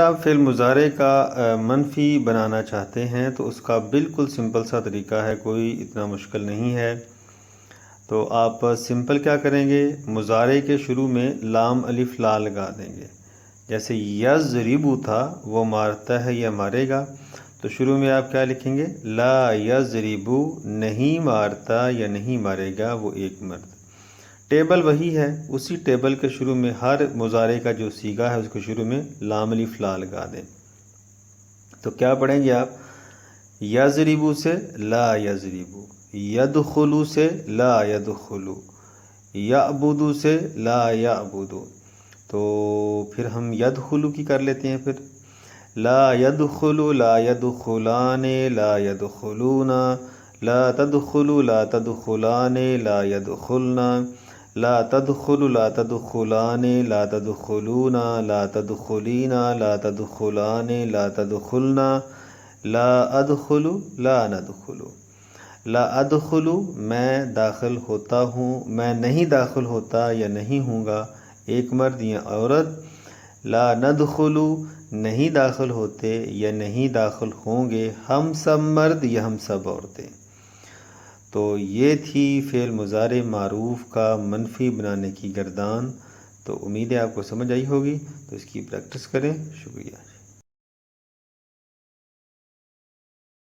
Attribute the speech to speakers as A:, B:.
A: آپ فعل مضارع کا منفی بنانا چاہتے ہیں تو اس کا بالکل سمپل سا طریقہ ہے، کوئی اتنا مشکل نہیں ہے۔ تو آپ سمپل کیا کریں گے، مضارع کے شروع میں لام الف لا لگا دیں گے۔ جیسے یضربو تھا، وہ مارتا ہے یا مارے گا، تو شروع میں آپ کیا لکھیں گے، لا یضربو، نہیں مارتا یا نہیں مارے گا وہ ایک مرد۔ ٹیبل وہی ہے، اسی ٹیبل کے شروع میں ہر مضارع کا جو صیغہ ہے اس کے شروع میں لام الف لا لگا دیں۔ تو کیا پڑھیں گے آپ، یضربو سے لا یضربو، یدخلو سے لا یدخلو، یعبدو سے لا یعبدو۔ تو پھر ہم یدخلو کی کر لیتے ہیں، پھر لا یدخلو لا یدخلان لا یدخلون، لا تدخلو لا تدخلان لا یدخلنا، لا تدخلو لا تدخلان لا تدخلون، لا تدخلین لا تدخلان لا تدخلنا، لا ادخلو لا ندخلو۔ لا ادخلو میں داخل ہوتا ہوں، میں نہیں داخل ہوتا یا نہیں ہوں گا، ایک مرد یا عورت۔ لا ندخلو نہیں داخل ہوتے یا نہیں داخل ہوں گے، ہم سب مرد یا ہم سب عورتیں۔ تو یہ تھی فعل مضارع معروف کا منفی بنانے کی گردان۔ تو امید ہے آپ کو سمجھ آئی ہوگی، تو اس کی پریکٹس کریں۔ شکریہ۔